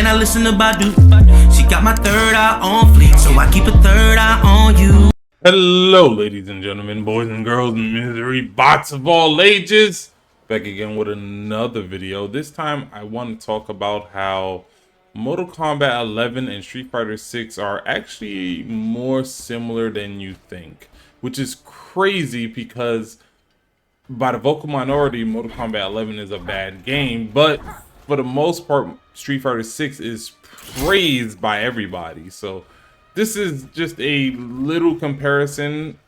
and I listen to Badu. She got my third eye on fleek, so I keep a third eye on you. Hello, ladies and gentlemen, boys and girls, misery bots of all ages. Back again with another video. This time I want to talk about how Mortal Kombat 11 and Street Fighter 6 are actually more similar than you think, which is crazy because by the vocal minority, Mortal Kombat 11 is a bad game, but for the most part, Street Fighter 6 is praised by everybody. So this is just a little comparison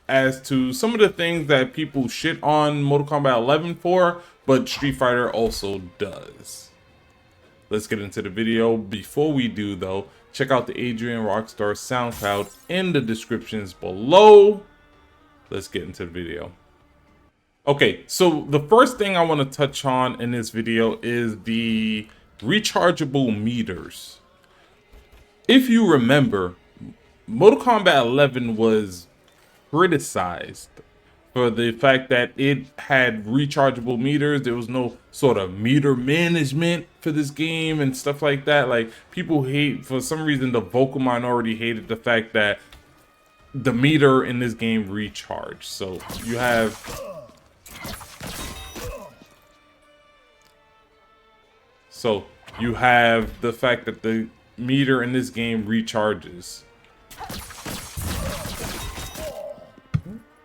as to some of the things that people shit on Mortal Kombat 11 for, but Street Fighter also does. Let's get into the video. Before we do though, check out the Adrian Rockstar SoundCloud in the descriptions below. Let's get into the video. Okay, so the first thing I want to touch on in this video is the rechargeable meters. If you remember, Mortal Kombat 11 was criticized for the fact that it had rechargeable meters. There was no sort of meter management for this game and stuff like that. Like, people hate, for some reason, the vocal minority hated the fact that the meter in this game recharged. So you have... So you have the fact that the meter in this game recharges.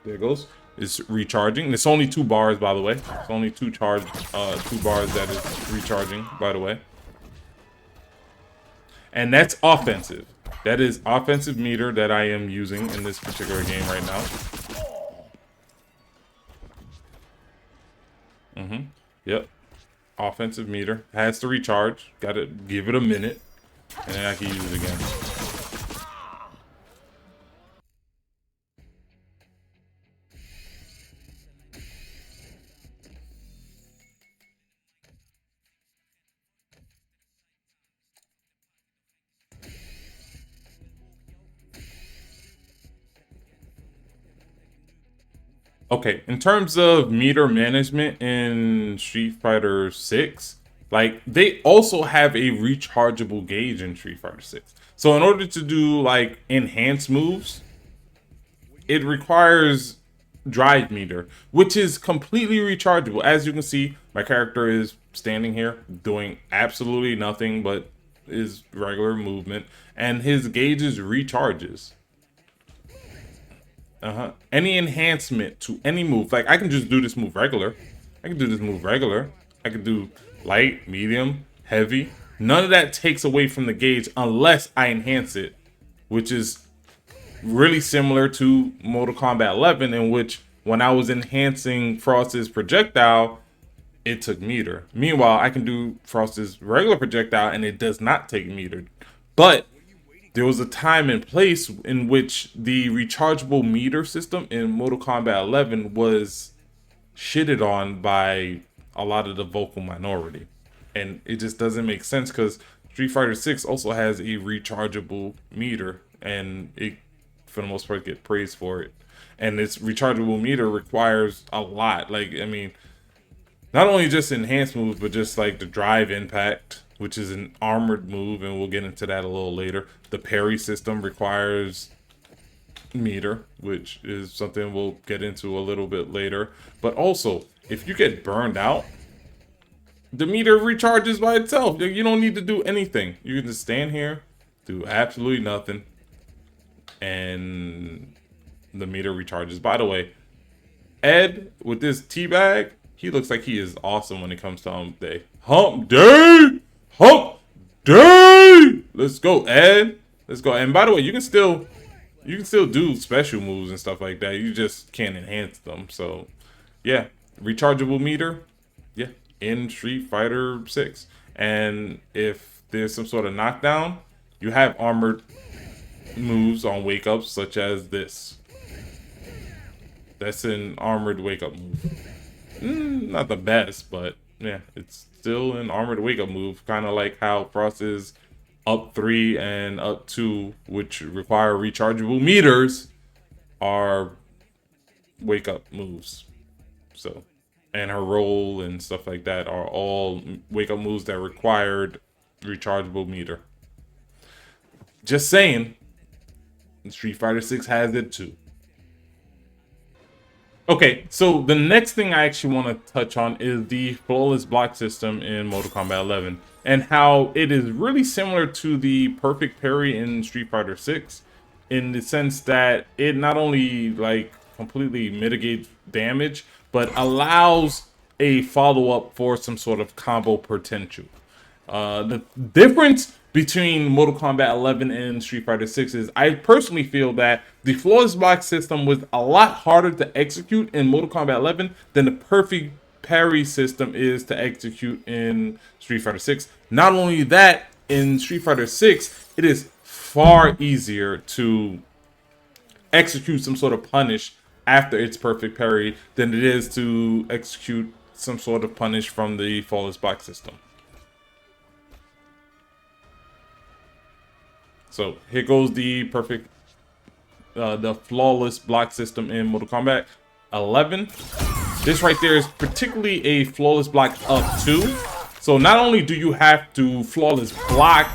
There it goes. It's recharging. It's only 2 bars, by the way. It's only 2 bars that is recharging, by the way. And that's offensive. That is offensive meter that I am using in this particular game right now. Yep. Offensive meter. Has to recharge. Gotta give it a minute. And then I can use it again. Okay, in terms of meter management in Street Fighter 6, like, they also have a rechargeable gauge in Street Fighter 6. So in order to do like enhanced moves, it requires drive meter, which is completely rechargeable. As you can see, my character is standing here doing absolutely nothing but his regular movement, and his gauges recharges. Any enhancement to any move, like I can just do this move regular. I can do this move regular. I can do light, medium, heavy. None of that takes away from the gauge unless I enhance it, which is really similar to Mortal Kombat 11, in which when I was enhancing Frost's projectile, it took meter. Meanwhile, I can do Frost's regular projectile and it does not take meter. But there was a time and place in which the rechargeable meter system in Mortal Kombat 11 was shitted on by a lot of the vocal minority. And it just doesn't make sense because Street Fighter 6 also has a rechargeable meter, and it, for the most part, get praised for it. And this rechargeable meter requires a lot. Like, I mean, not only just enhanced moves, but just like the drive impact, which is an armored move, and we'll get into that a little later. The parry system requires meter, which is something we'll get into a little bit later. But also, if you get burned out, the meter recharges by itself. You don't need to do anything. You can just stand here, do absolutely nothing, and the meter recharges. By the way, Ed, with this teabag, he looks like he is awesome when it comes to hump day. Hump day! Hump day! Let's go, Ed. Let's go. And by the way, you can still do special moves and stuff like that. You just can't enhance them. So yeah, rechargeable meter, yeah, in Street Fighter 6. And if there's some sort of knockdown, you have armored moves on wake ups, such as this. That's an armored wake up move. Not the best, but yeah, it's still an armored wake up move, kind of like how Frost is up 3 and up 2, which require rechargeable meters, are wake up moves. So, and her roll and stuff like that are all wake up moves that required rechargeable meter. Just saying, Street Fighter 6 has it too. Okay, so the next thing I actually want to touch on is the flawless block system in Mortal Kombat 11 and how it is really similar to the perfect parry in Street Fighter 6 in the sense that it not only like completely mitigates damage but allows a follow-up for some sort of combo potential. The difference between Mortal Kombat 11 and Street Fighter 6 is I personally feel that the flawless block system was a lot harder to execute in Mortal Kombat 11 than the perfect parry system is to execute in Street Fighter 6. Not only that, in Street Fighter 6, it is far easier to execute some sort of punish after its perfect parry than it is to execute some sort of punish from the flawless block system. So here goes the the flawless block system in Mortal Kombat 11. This right there is particularly a flawless block up 2. So not only do you have to flawless block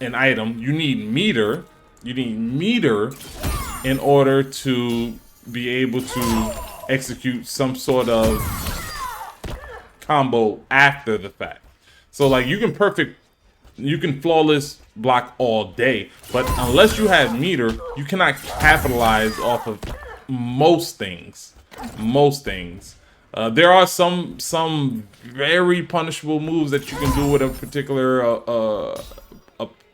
an item, you need meter. You need meter in order to be able to execute some sort of combo after the fact. So like you can flawless block all day, but unless you have meter, you cannot capitalize off of most things. There are some very punishable moves that you can do with a particular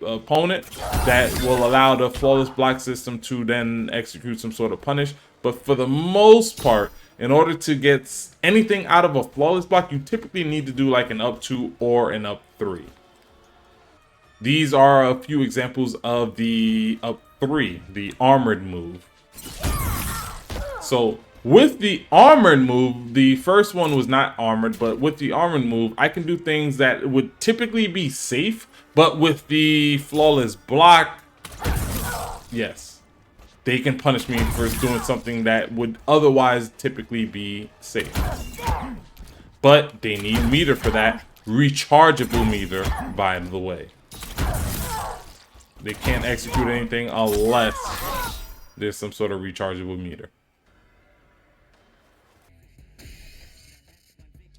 opponent that will allow the flawless block system to then execute some sort of punish. But for the most part, in order to get anything out of a flawless block, you typically need to do like an up 2 or an up 3. These are a few examples of the up 3, the armored move. So with the armored move, the first one was not armored, but with the armored move, I can do things that would typically be safe, but with the flawless block, yes, they can punish me for doing something that would otherwise typically be safe. But they need meter for that, rechargeable meter, by the way. They can't execute anything unless there's some sort of rechargeable meter.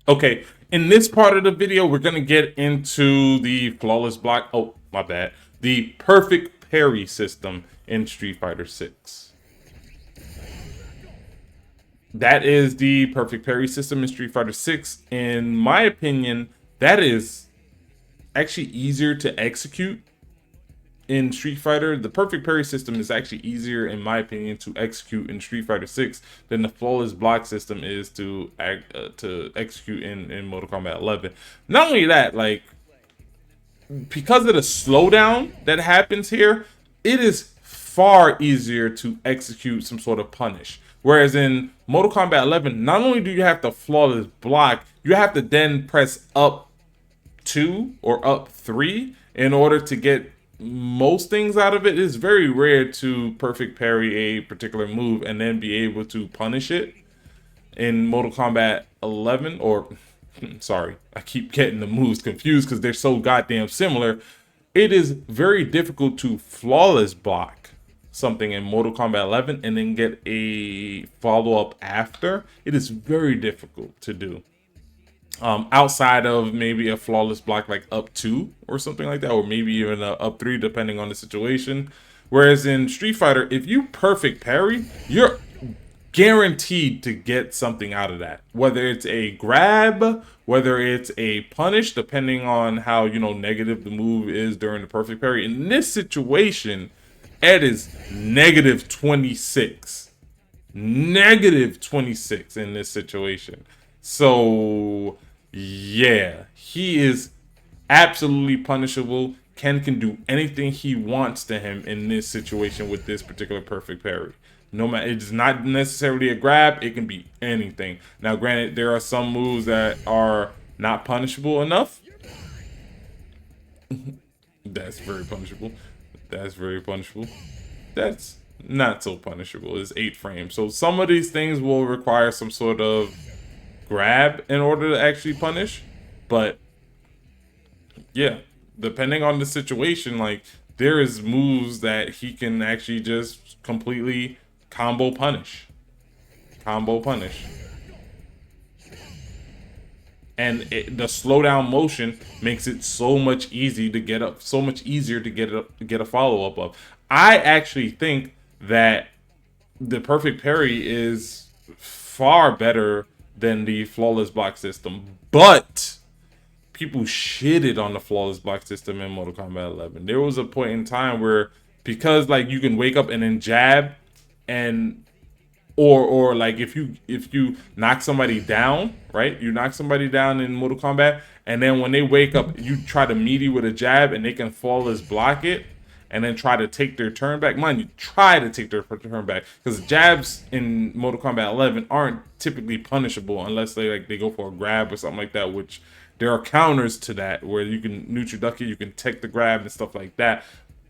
Okay, in this part of the video, we're going to get into the flawless block. Oh, my bad. The perfect parry system in Street Fighter 6. That is the perfect parry system in Street Fighter 6. In my opinion, that is actually easier to execute in Street Fighter. The perfect parry system is actually easier, in my opinion, to execute in Street Fighter 6 than the flawless block system is to execute in Mortal Kombat 11. Not only that, like, because of the slowdown that happens here, it is far easier to execute some sort of punish. Whereas in Mortal Kombat 11, not only do you have to flawless block, you have to then press up 2 or up 3 in order to get most things out of it. It's very rare to perfect parry a particular move and then be able to punish it in Mortal Kombat 11, or sorry, I keep getting the moves confused because they're so goddamn similar. It is very difficult to flawless block something in Mortal Kombat 11 and then get a follow-up after. It is very difficult to do. Outside of maybe a flawless block like up 2 or something like that, or maybe even a up 3 depending on the situation. Whereas in Street Fighter, if you perfect parry, you're guaranteed to get something out of that. Whether it's a grab, whether it's a punish, depending on how, you know, negative the move is during the perfect parry. In this situation, Ed is negative 26. Negative 26 in this situation. So yeah, he is absolutely punishable. Ken can do anything he wants to him in this situation with this particular perfect parry. No matter, it's not necessarily a grab, it can be anything. Now granted, there are some moves that are not punishable enough. That's very punishable. That's very punishable. That's not so punishable. It's 8 frames. So some of these things will require some sort of grab in order to actually punish. But yeah, depending on the situation, like there is moves that he can actually just completely combo punish. Combo punish. And the slowdown motion makes it so much easy to get up, so much easier to get a follow up of. I actually think that the perfect parry is far better than the flawless block system, but people shitted on the flawless block system in Mortal Kombat 11. There was a point in time where, because like you can wake up and then jab, and or like if you knock somebody down, right? You knock somebody down in Mortal Kombat, and then when they wake up, you try to meaty with a jab, and they can flawless block it, and then try to take their turn back. Mind you, try to take their turn back, because jabs in Mortal Kombat 11 aren't typically punishable unless they go for a grab or something like that. Which there are counters to that where you can neutral duck it, you can take the grab and stuff like that.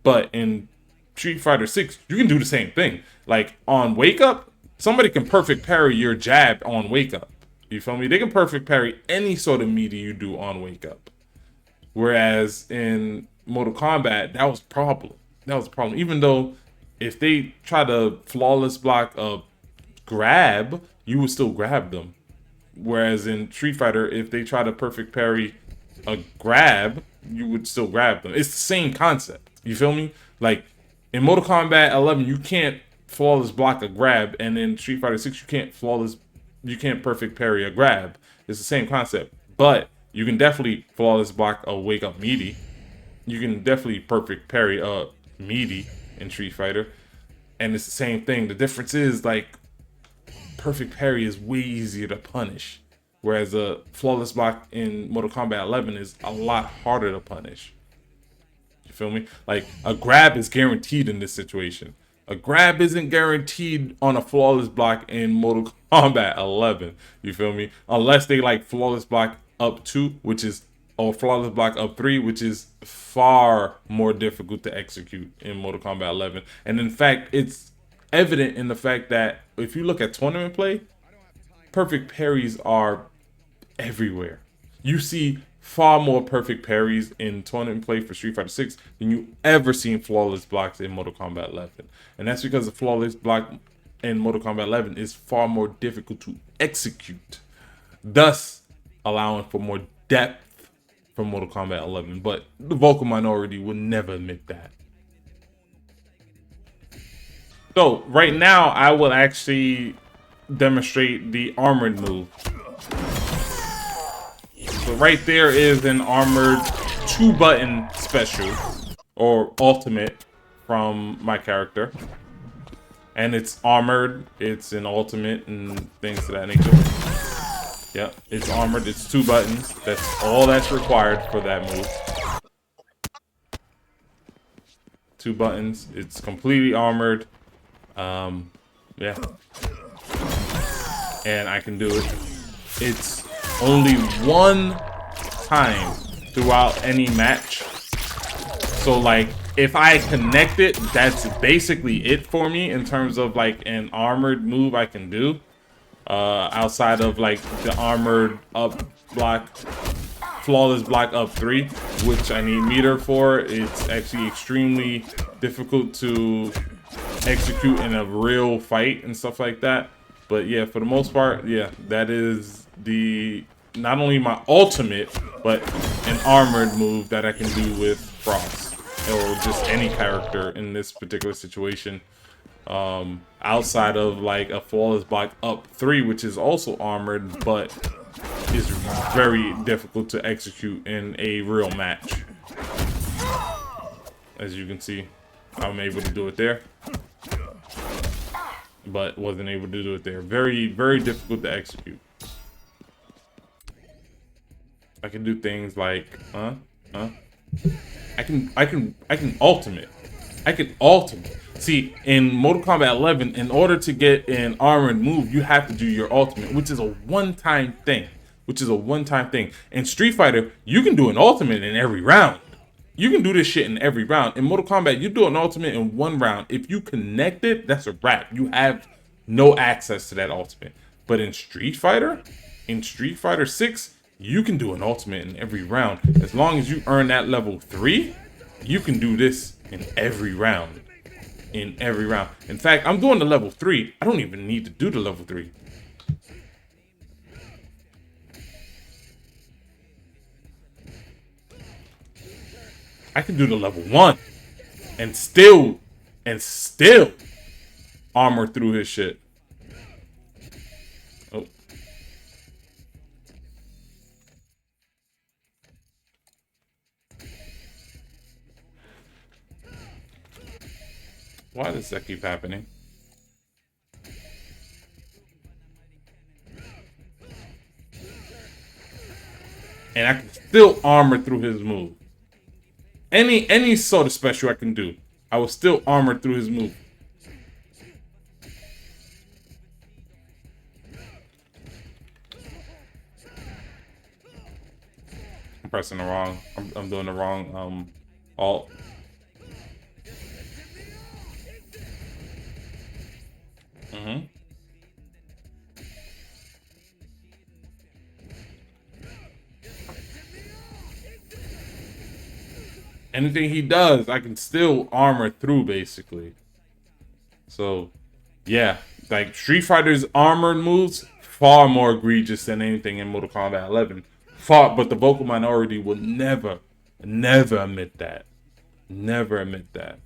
But in Street Fighter 6, you can do the same thing. Like on wake up, somebody can perfect parry your jab on wake up. You feel me? They can perfect parry any sort of meaty you do on wake up. Whereas in Mortal Kombat, that was a problem. That was a problem. Even though if they try to flawless block a grab, you would still grab them. Whereas in Street Fighter, if they try to perfect parry a grab, you would still grab them. It's the same concept. You feel me? Like in Mortal Kombat 11, you can't flawless block a grab, and in Street Fighter 6 you can't perfect parry a grab. It's the same concept, but you can definitely flawless block a wake up meaty. You can definitely perfect parry a meaty in Street Fighter, and it's the same thing. The difference is like perfect parry is way easier to punish, whereas a flawless block in Mortal Kombat 11 is a lot harder to punish. You feel me? Like a grab is guaranteed in this situation. A grab isn't guaranteed on a flawless block in Mortal Kombat 11. You feel me? Unless they like flawless block up 2, which is, or flawless block up 3, which is far more difficult to execute in Mortal Kombat 11. And in fact, it's evident in the fact that if you look at tournament play, perfect parries are everywhere. You see far more perfect parries in tournament play for Street Fighter 6 than you ever seen flawless blocks in Mortal Kombat 11. And that's because the flawless block in Mortal Kombat 11 is far more difficult to execute, thus allowing for more depth from Mortal Kombat 11. But the vocal minority would never admit that. So right now, I will actually demonstrate the armored move. So right there is an armored 2-button special or ultimate from my character. And it's armored, it's an ultimate and things to that nature. Yep, it's armored, it's 2 buttons. That's all that's required for that move. 2 buttons, it's completely armored. Yeah. And I can do it. It's only one time throughout any match. So like if I connect it, that's basically it for me in terms of like an armored move I can do. Outside of like the armored up block, flawless block up 3, which I need meter for. It's actually extremely difficult to execute in a real fight and stuff like that. But yeah, for the most part, yeah, that is the not only my ultimate, but an armored move that I can do with Frost or just any character in this particular situation. Outside of like a flawless block up 3, which is also armored, but is very difficult to execute in a real match. As you can see, I'm able to do it there, but wasn't able to do it there. Very, very difficult to execute. I can do things like, I can ultimate. I can ultimate. See, in Mortal Kombat 11, in order to get an armored move, you have to do your ultimate, which is a one-time thing. In Street Fighter, you can do an ultimate in every round. You can do this shit in every round. In Mortal Kombat, you do an ultimate in one round. If you connect it, that's a wrap. You have no access to that ultimate. But in Street Fighter 6, you can do an ultimate in every round. As long as you earn that level 3, you can do this in every round. In every round. In fact, I'm doing the level 3. I don't even need to do the level 3. I can do the level 1 and still armor through his shit. Oh. Why does that keep happening? And I can still armor through his move. Any sort of special I can do, I will still armor through his move. I'm pressing the wrong. I'm doing the wrong alt. Anything he does, I can still armor through, basically. So, yeah, like Street Fighter's armored moves far more egregious than anything in Mortal Kombat 11. But the vocal minority will never admit that. Never admit that.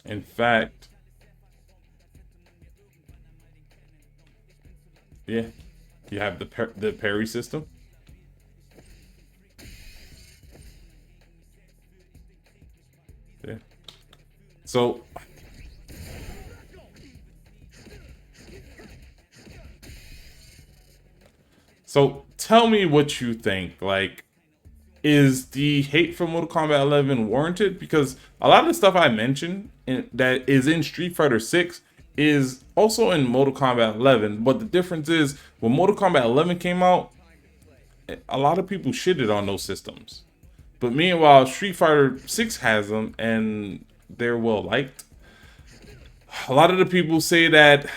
In fact, yeah, you have the parry system. Yeah. So tell me what you think. Like, is the hate for Mortal Kombat 11 warranted? Because a lot of the stuff I mentioned that is in Street Fighter 6 is also in Mortal Kombat 11. But the difference is, when Mortal Kombat 11 came out, a lot of people shitted on those systems. But meanwhile, Street Fighter 6 has them, and they're well liked. A lot of the people say that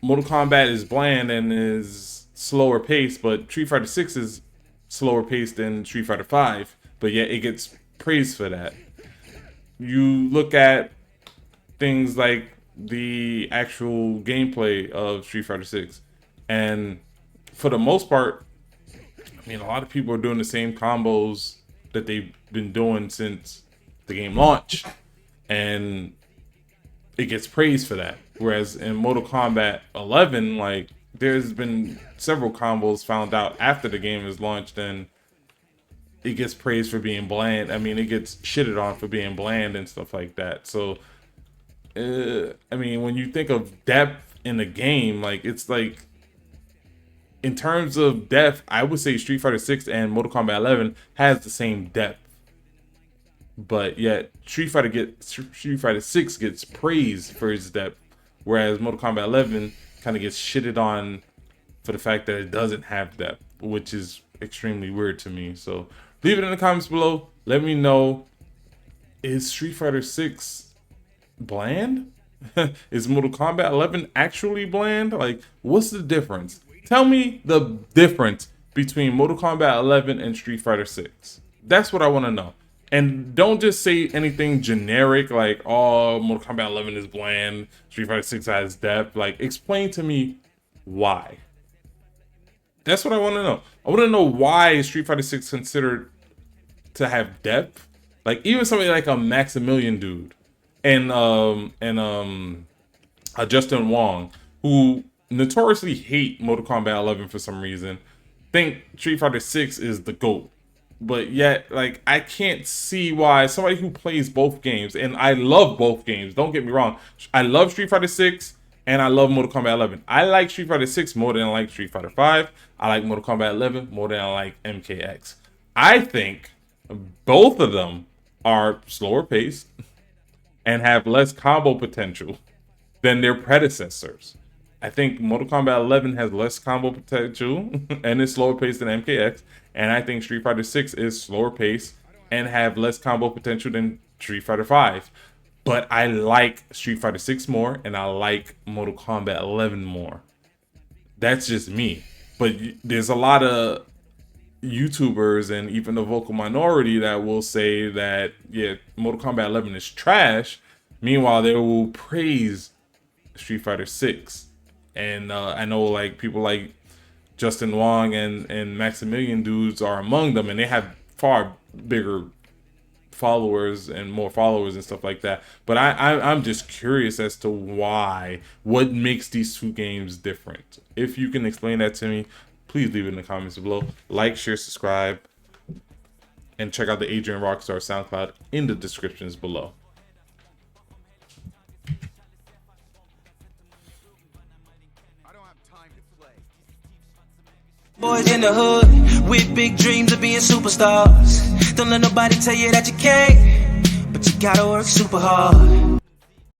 Mortal Kombat is bland and is slower paced, but Street Fighter 6 is slower paced than Street Fighter 5, but yet it gets praised for that. You look at things like the actual gameplay of Street Fighter 6, and for the most part, I mean, a lot of people are doing the same combos that they've been doing since the game launched, and it gets praised for that. Whereas in Mortal Kombat 11, like, there's been several combos found out after the game is launched, and it gets praised for being bland. I mean, it gets shitted on for being bland and stuff like that. So, I mean, when you think of depth in the game, like, it's like, in terms of depth, I would say Street Fighter 6 and Mortal Kombat 11 has the same depth. But yet, Street Fighter 6 gets praised for its depth, whereas Mortal Kombat 11 kind of gets shitted on for the fact that it doesn't have depth, which is extremely weird to me. So leave it in the comments below. Let me know, is Street Fighter 6 bland? Is Mortal Kombat 11 actually bland? Like, what's the difference? Tell me the difference between Mortal Kombat 11 and Street Fighter 6. That's what I want to know. And don't just say anything generic like, oh, Mortal Kombat 11 is bland, Street Fighter 6 has depth. Like, explain to me why. That's what I want to know. I want to know why is Street Fighter 6 considered to have depth. Like, even somebody like a Maximilian dude and Justin Wong, who notoriously hate Mortal Kombat 11 for some reason, think Street Fighter 6 is the GOAT. But yet, like, I can't see why somebody who plays both games, and I love both games, don't get me wrong. I love Street Fighter 6 and I love Mortal Kombat 11. I like Street Fighter 6 more than I like Street Fighter 5. I like Mortal Kombat 11 more than I like MKX. I think both of them are slower paced and have less combo potential than their predecessors. I think Mortal Kombat 11 has less combo potential and is slower paced than MKX. And I think Street Fighter 6 is slower paced and have less combo potential than Street Fighter 5. But I like Street Fighter 6 more, and I like Mortal Kombat 11 more. That's just me. But there's a lot of YouTubers and even the vocal minority that will say that, yeah, Mortal Kombat 11 is trash. Meanwhile, they will praise Street Fighter 6. And I know like people like Justin Wong and Maximilian dudes are among them, and they have far bigger followers and more followers and stuff like that. But I'm just curious as to what makes these two games different. If you can explain that to me, please leave it in the comments below. Like, share, subscribe, and check out the Adrian Rockstar SoundCloud in the descriptions below. Boys in the hood with big dreams of being superstars. Don't let nobody tell you that you can't, but you gotta work super hard.